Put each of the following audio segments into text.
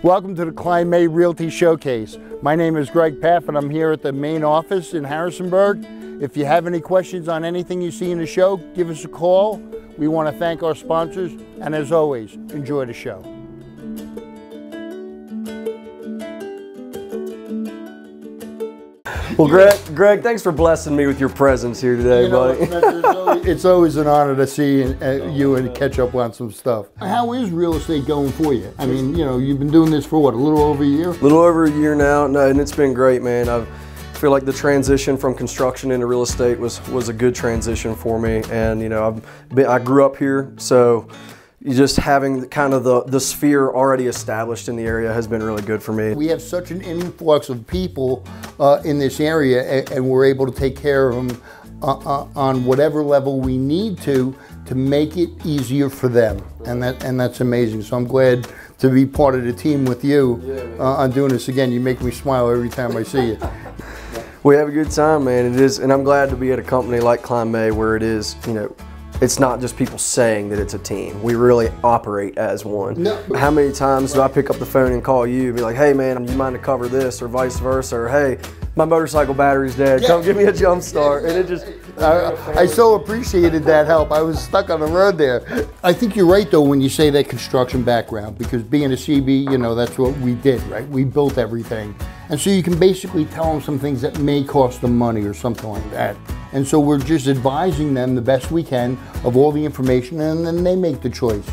Welcome to the Kline May Realty Showcase. My name is Greg Pfaff and I'm here at the main office in Harrisonburg. If you have any questions on anything you see in the show, give us a call. We want to thank our sponsors, and as always, enjoy the show. Well, Greg, thanks for blessing me with your presence here today, buddy. It's always an honor to see you and catch up on some stuff. How is real estate going for you? I mean, you know, you've been doing this for what, a little over a year? A little over a year now, and it's been great, man. I feel like the transition from construction into real estate was a good transition for me, and you know, I grew up here, so just having kind of the sphere already established in the area has been really good for me. We have such an influx of people in this area, and we're able to take care of them on whatever level we need to make it easier for them, and that's amazing. So I'm glad to be part of the team with you on doing this again. You make me smile every time I see you. We have a good time, man. It is, and I'm glad to be at a company like Kline May where it is, you know, it's not just people saying that it's a team. We really operate as one. No. How many times do I pick up the phone and call you and be like, hey man, you mind to cover this, or vice versa, or hey, my motorcycle battery's dead, come give me a jump start. And it just, I so appreciated that help. I was stuck on the road there. I think you're right though when you say that construction background, because being a CB, you know, that's what we did, right? We built everything. And so you can basically tell them some things that may cost them money or something like that. And so we're just advising them the best we can of all the information, and then they make the choice.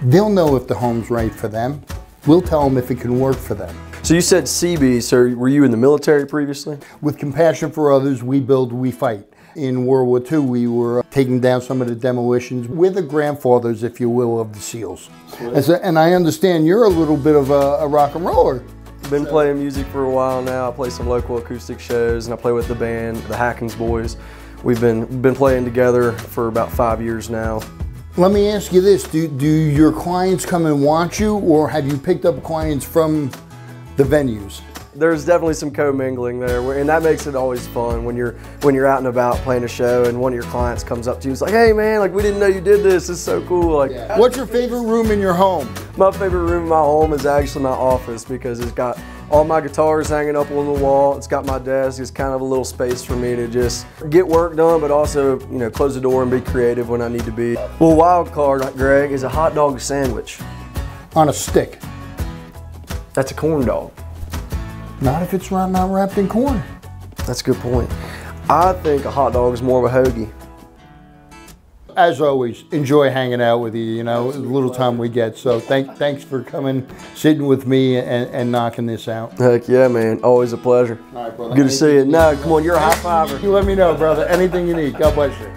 They'll know if the home's right for them. We'll tell them if it can work for them. So you said CB, so were you in the military previously? With compassion for others, we build, we fight. In World War II, we were taking down some of the demolitions. We're the grandfathers, if you will, of the SEALs. And I understand you're a little bit of a rock and roller. Been playing music for a while now. I play some local acoustic shows, and I play with the band, the Hackins Boys. We've been playing together for about 5 years now. Let me ask you this, do your clients come and want you, or have you picked up clients from the venues? There's definitely some co-mingling there, and that makes it always fun when you're out and about playing a show and one of your clients comes up to you and is like, hey man, like we didn't know you did this, it's so cool. Like, yeah. What's your favorite room in your home? My favorite room in my home is actually my office, because it's got all my guitars hanging up on the wall. It's got my desk. It's kind of a little space for me to just get work done, but also, you know, close the door and be creative when I need to be. Well, wild card, Greg, is a hot dog sandwich. On a stick. That's a corn dog. Not if it's not wrapped in corn. That's a good point. I think a hot dog is more of a hoagie. As always, enjoy hanging out with you, you know, the little time we get. So thanks for coming, sitting with me and knocking this out. Heck yeah, man. Always a pleasure. All right, brother. Good to see you. No, come on, you're a high fiver. You let me know, brother. Anything you need. God bless you.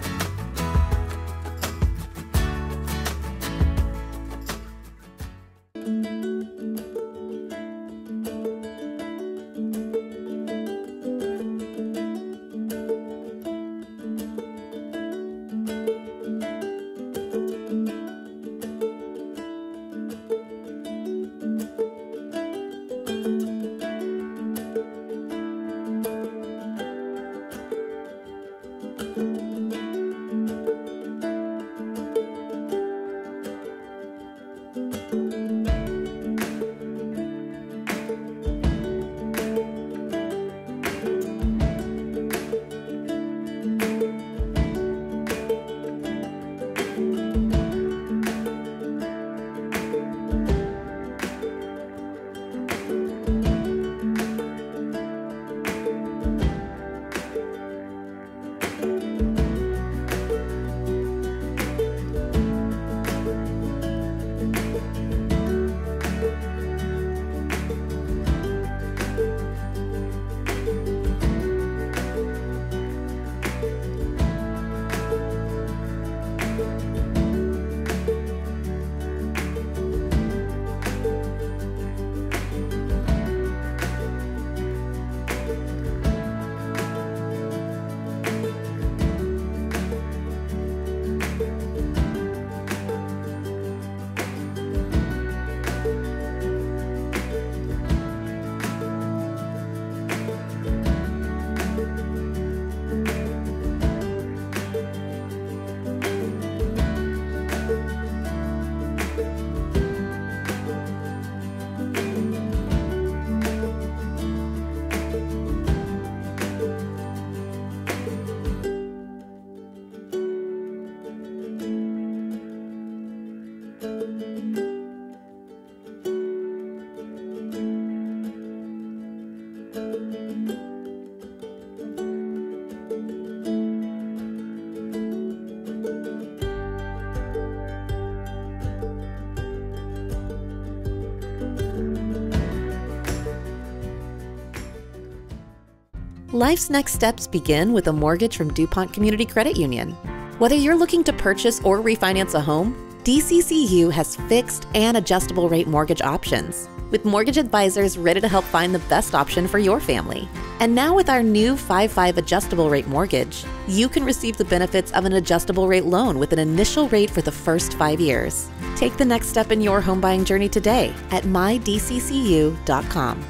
Life's next steps begin with a mortgage from DuPont Community Credit Union. Whether you're looking to purchase or refinance a home, DCCU has fixed and adjustable rate mortgage options, with mortgage advisors ready to help find the best option for your family. And now with our new 5/5 adjustable rate mortgage, you can receive the benefits of an adjustable rate loan with an initial rate for the first 5 years. Take the next step in your home buying journey today at mydccu.com.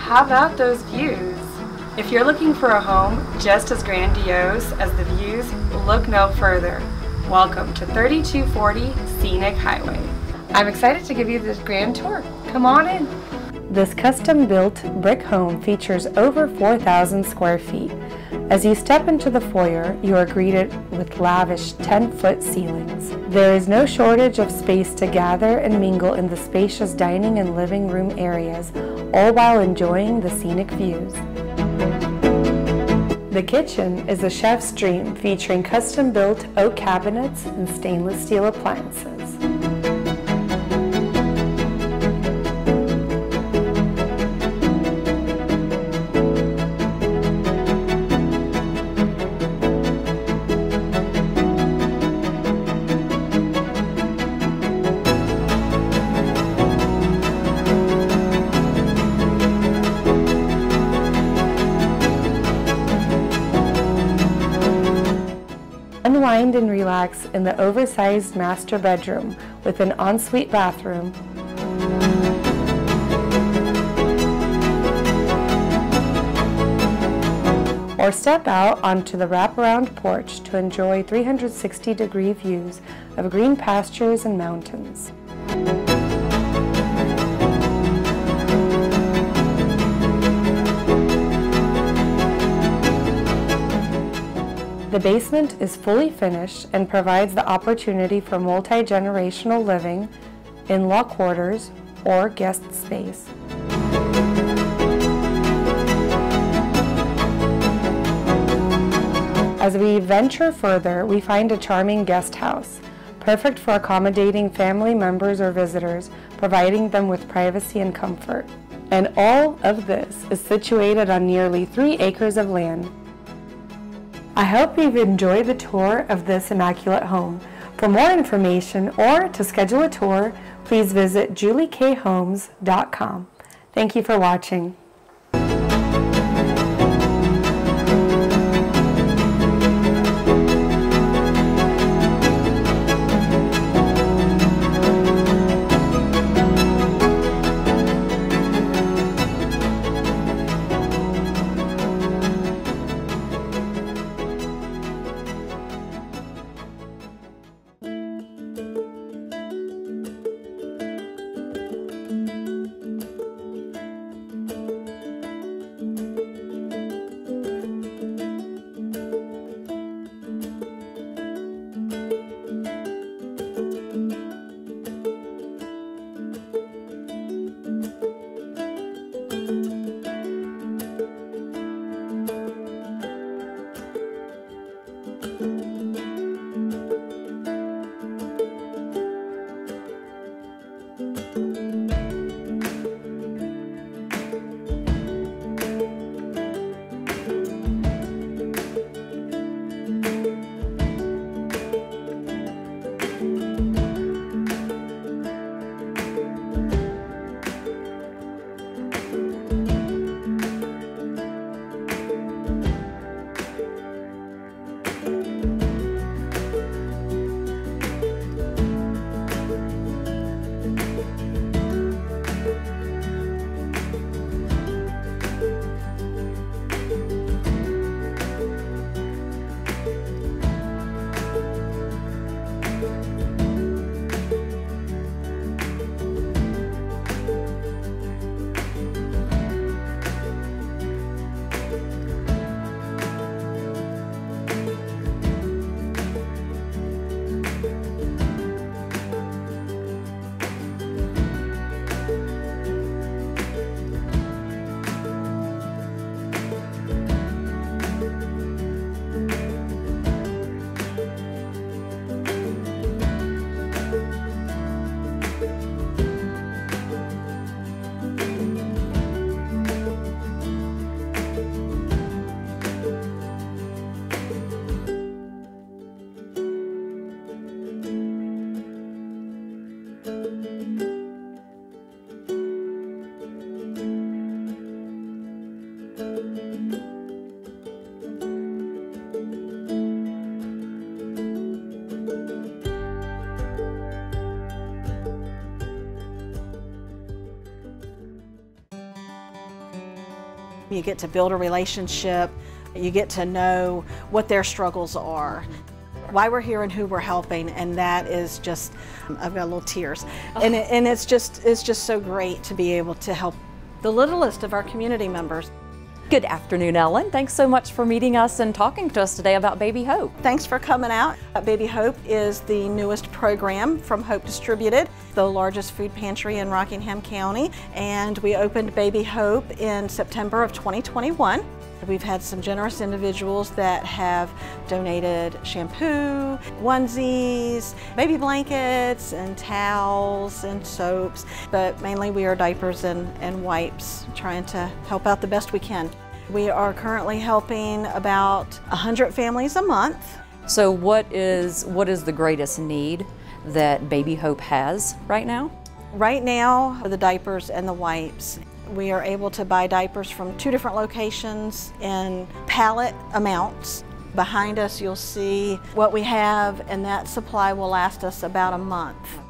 How about those views? If you're looking for a home just as grandiose as the views, look no further. Welcome to 3240 Scenic Highway. I'm excited to give you this grand tour. Come on in. This custom-built brick home features over 4,000 square feet. As you step into the foyer, you are greeted with lavish 10-foot ceilings. There is no shortage of space to gather and mingle in the spacious dining and living room areas, all while enjoying the scenic views. The kitchen is a chef's dream, featuring custom-built oak cabinets and stainless steel appliances. Unwind and relax in the oversized master bedroom with an ensuite bathroom. Or step out onto the wraparound porch to enjoy 360-degree views of green pastures and mountains. The basement is fully finished and provides the opportunity for multi-generational living, in-law quarters, or guest space. As we venture further, we find a charming guest house, perfect for accommodating family members or visitors, providing them with privacy and comfort. And all of this is situated on nearly 3 acres of land. I hope you've enjoyed the tour of this immaculate home. For more information or to schedule a tour, please visit juliekhomes.com. Thank you for watching. You get to build a relationship, you get to know what their struggles are, why we're here and who we're helping, and that is just, I've got little tears. And it's just so great to be able to help the littlest of our community members. Good afternoon, Ellen. Thanks so much for meeting us and talking to us today about Baby Hope. Thanks for coming out. Baby Hope is the newest program from Hope Distributed, the largest food pantry in Rockingham County, and we opened Baby Hope in September of 2021. We've had some generous individuals that have donated shampoo, onesies, baby blankets, and towels and soaps, but mainly we are diapers and wipes, trying to help out the best we can. We are currently helping about 100 families a month. So what is the greatest need that Baby Hope has right now? Right now, the diapers and the wipes. We are able to buy diapers from 2 different locations in pallet amounts. Behind us you'll see what we have, and that supply will last us about a month.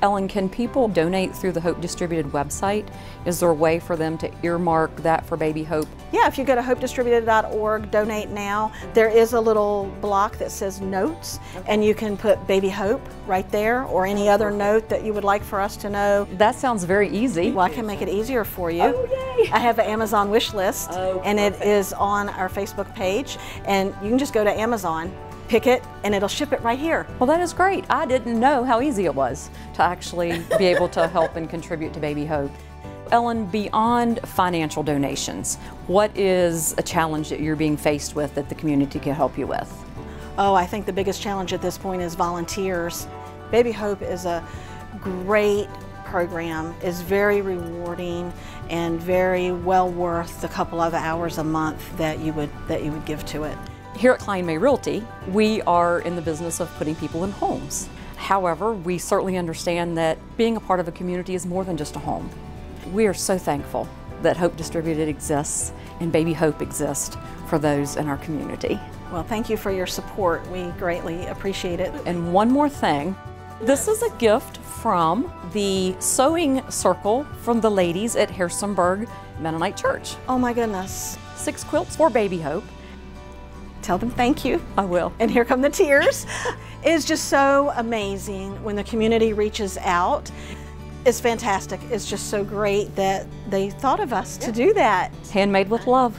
Ellen, can people donate through the Hope Distributed website? Is there a way for them to earmark that for Baby Hope? Yeah, if you go to hopedistributed.org, donate now, there is a little block that says notes, and you can put Baby Hope right there, or any other note that you would like for us to know. That sounds very easy. Well, I can make it easier for you. Oh, yay! I have an Amazon wish list, and perfect. it is on our Facebook page, and you can just go to Amazon, pick it, and it'll ship it right here. Well, that is great. I didn't know how easy it was to actually be able to help and contribute to Baby Hope. Ellen, beyond financial donations, what is a challenge that you're being faced with that the community can help you with? Oh, I think the biggest challenge at this point is volunteers. Baby Hope is a great program, is very rewarding and very well worth the couple of hours a month that you would give to it. Here at Kline May Realty, we are in the business of putting people in homes. However, we certainly understand that being a part of a community is more than just a home. We are so thankful that Hope Distributed exists and Baby Hope exists for those in our community. Well, thank you for your support. We greatly appreciate it. And one more thing, this is a gift from the sewing circle from the ladies at Harrisonburg Mennonite Church. Oh my goodness. 6 quilts for Baby Hope. Tell them thank you. I will. And here come the tears. It's just so amazing when the community reaches out. It's fantastic. It's just so great that they thought of us to do that. Handmade with love.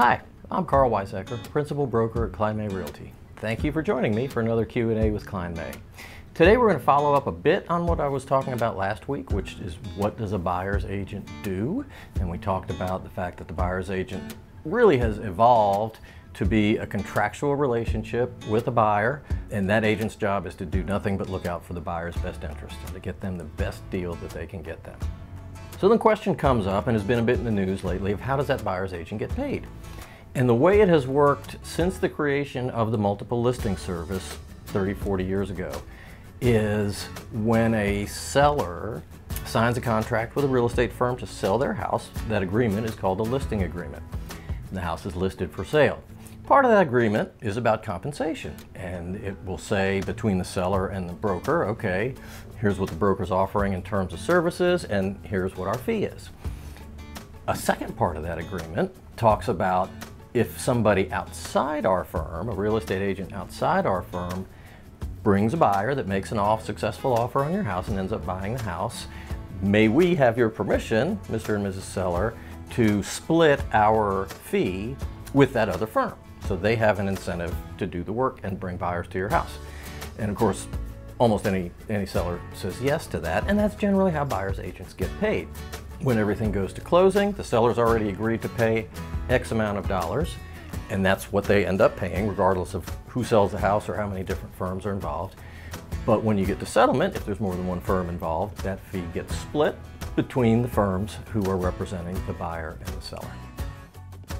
Hi, I'm Karl Waizecker, Principal Broker at Kline May Realty. Thank you for joining me for another Q&A with Kline May. Today we're going to follow up a bit on what I was talking about last week, which is what does a buyer's agent do? And we talked about the fact that the buyer's agent really has evolved to be a contractual relationship with a buyer, and that agent's job is to do nothing but look out for the buyer's best interest and to get them the best deal that they can get them. So the question comes up, and has been a bit in the news lately, of how does that buyer's agent get paid? And the way it has worked since the creation of the multiple listing service 30, 40 years ago is when a seller signs a contract with a real estate firm to sell their house, that agreement is called a listing agreement. The house is listed for sale. Part of that agreement is about compensation, and it will say between the seller and the broker, okay, here's what the broker's offering in terms of services, and here's what our fee is. A second part of that agreement talks about if somebody outside our firm, a real estate agent outside our firm, brings a buyer that makes an successful offer on your house and ends up buying the house, may we have your permission, Mr. and Mrs. Seller, to split our fee with that other firm. So they have an incentive to do the work and bring buyers to your house. And of course, almost any seller says yes to that, and that's generally how buyer's agents get paid. When everything goes to closing, the seller's already agreed to pay X amount of dollars, and that's what they end up paying regardless of who sells the house or how many different firms are involved. But when you get to settlement, if there's more than one firm involved, that fee gets split between the firms who are representing the buyer and the seller.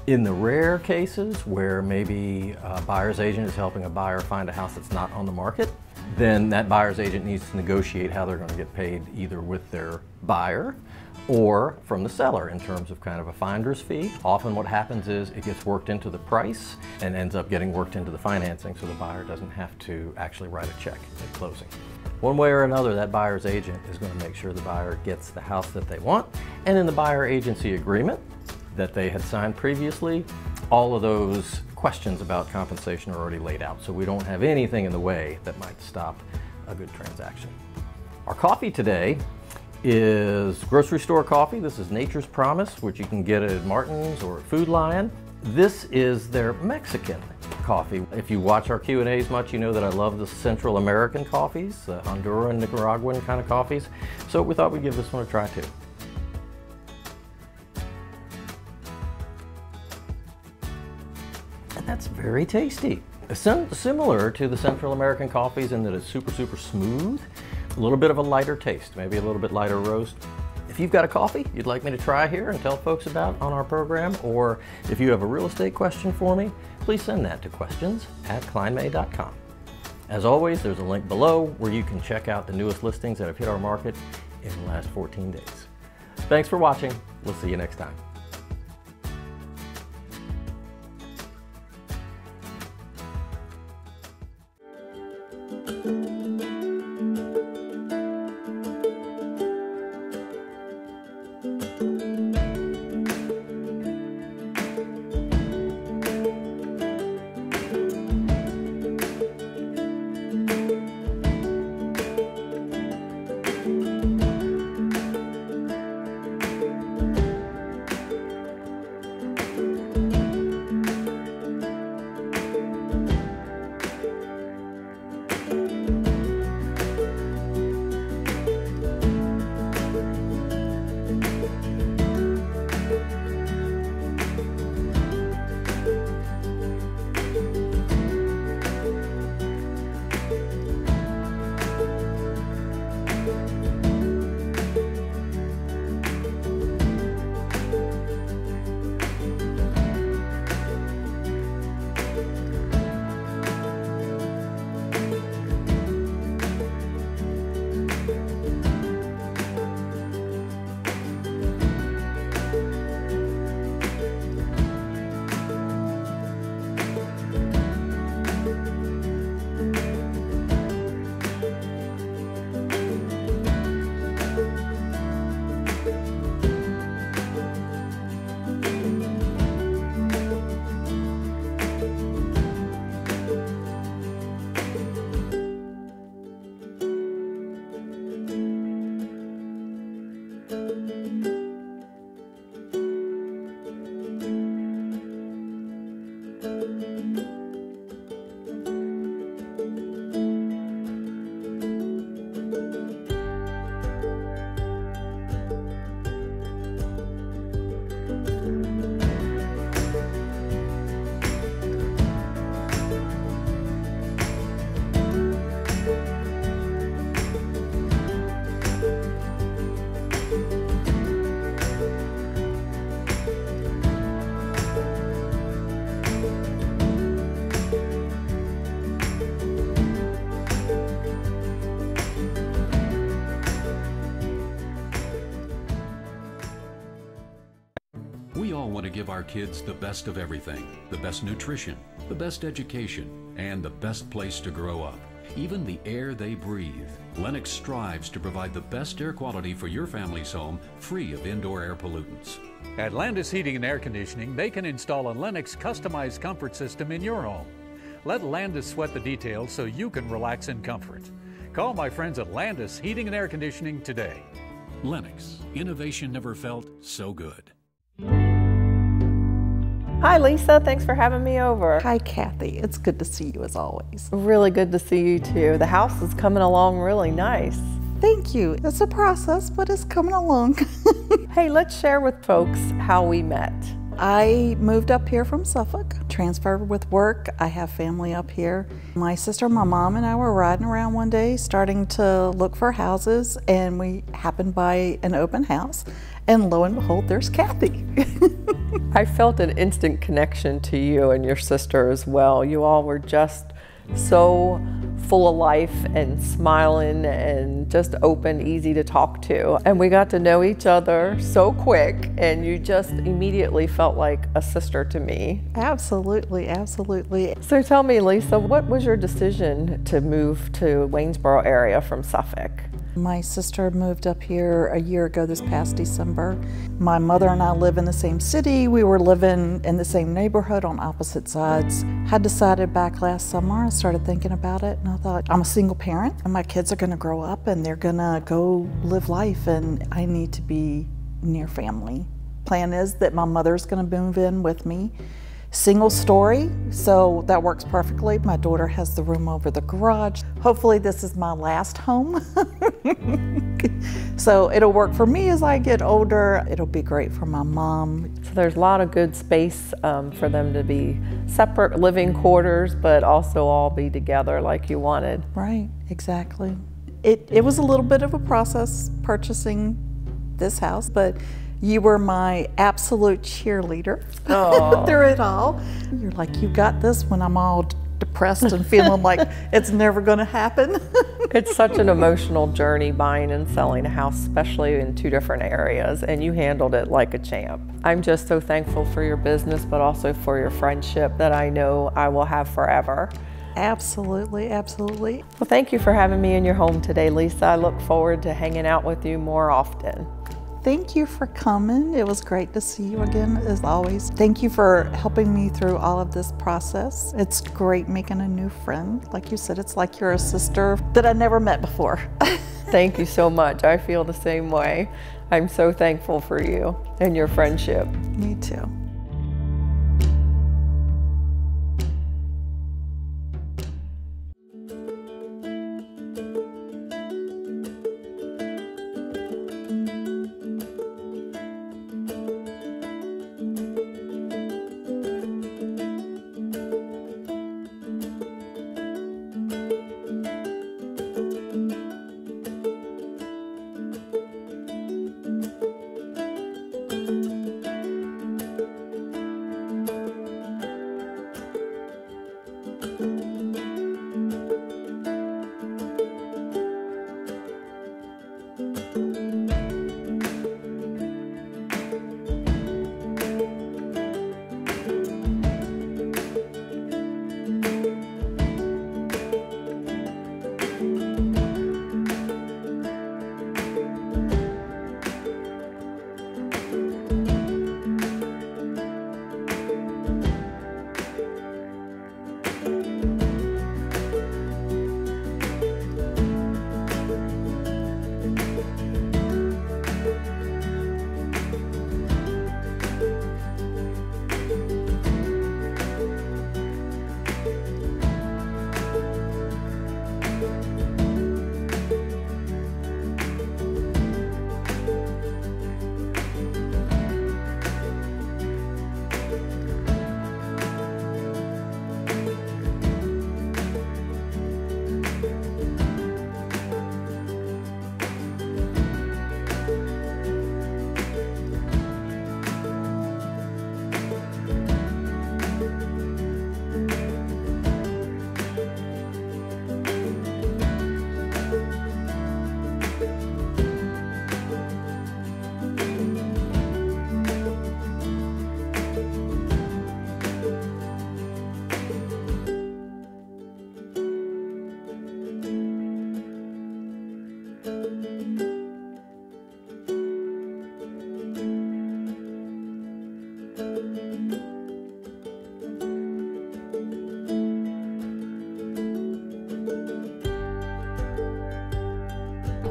In the rare cases where maybe a buyer's agent is helping a buyer find a house that's not on the market, then that buyer's agent needs to negotiate how they're going to get paid either with their buyer or from the seller in terms of kind of a finder's fee. Often what happens is it gets worked into the price and ends up getting worked into the financing, so the buyer doesn't have to actually write a check at closing. One way or another, that buyer's agent is going to make sure the buyer gets the house that they want, and in the buyer agency agreement that they had signed previously, all of those questions about compensation are already laid out, so we don't have anything in the way that might stop a good transaction. Our coffee today is grocery store coffee. This is Nature's Promise, which you can get at Martin's or at Food Lion. This is their Mexican coffee. If you watch our Q&As much, you know that I love the Central American coffees, the Honduran, Nicaraguan kind of coffees, so we thought we'd give this one a try too. And that's very tasty. Similar to the Central American coffees in that it's super, super smooth, a little bit of a lighter taste, maybe a little bit lighter roast. If you've got a coffee you'd like me to try here and tell folks about on our program, or if you have a real estate question for me, please send that to questions@klinemay.com. As always, there's a link below where you can check out the newest listings that have hit our market in the last 14 days. Thanks for watching. We'll see you next time. all want to give our kids the best of everything, the best nutrition, the best education, and the best place to grow up. Even the air they breathe. Lennox strives to provide the best air quality for your family's home, free of indoor air pollutants. At Landis Heating and Air Conditioning, they can install a Lennox customized comfort system in your home. Let Landis sweat the details so you can relax in comfort. Call my friends at Landis Heating and Air Conditioning today. Lennox, innovation never felt so good. Hi Lisa, thanks for having me over. Hi Cathy, it's good to see you as always. Really good to see you too. The house is coming along really nice. Thank you. It's a process, but it's coming along. Hey, let's share with folks how we met. I moved up here from Suffolk, transferred with work. I have family up here. My sister, my mom, and I were riding around one day starting to look for houses, and we happened by an open house, and lo and behold, there's Cathy. I felt an instant connection to you and your sister as well. You all were just so full of life and smiling and just open, easy to talk to. And we got to know each other so quick, and you just immediately felt like a sister to me. Absolutely, absolutely. So tell me, Lisa, what was your decision to move to Waynesboro area from Suffolk? My sister moved up here a year ago this past December. My mother and I live in the same city. We were living in the same neighborhood on opposite sides. Had decided back last summer, I started thinking about it, and I thought, I'm a single parent, and my kids are gonna grow up and they're gonna go live life, and I need to be near family. Plan is that my mother's gonna move in with me. Single story, so that works perfectly. My daughter has the room over the garage. Hopefully this is my last home. So it'll work for me as I get older. It'll be great for my mom. So there's a lot of good space for them to be separate living quarters, but also all be together like you wanted. Right, exactly. It was a little bit of a process purchasing this house, but you were my absolute cheerleader through it all. You're like, you got this, when I'm all depressed and feeling like it's never gonna happen. It's such an emotional journey buying and selling a house, especially in two different areas, and you handled it like a champ. I'm just so thankful for your business, but also for your friendship that I know I will have forever. Absolutely, absolutely. Well, thank you for having me in your home today, Lisa. I look forward to hanging out with you more often. Thank you for coming. It was great to see you again, as always. Thank you for helping me through all of this process. It's great making a new friend. Like you said, it's like you're a sister that I never met before. Thank you so much. I feel the same way. I'm so thankful for you and your friendship. Me too.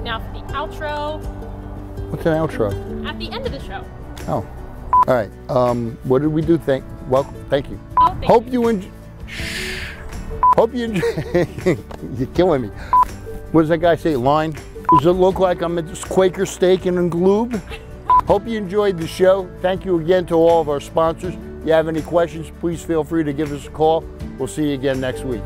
Now for the outro. What's an outro? At the end of the show. Oh. All right. What did we do? Thank you. Oh, Hope you enjoy. Hope you enjoy. You're killing me. What does that guy say? Line? Does it look like I'm at this Quaker Steak and Glube? Hope you enjoyed the show. Thank you again to all of our sponsors. If you have any questions, please feel free to give us a call. We'll see you again next week.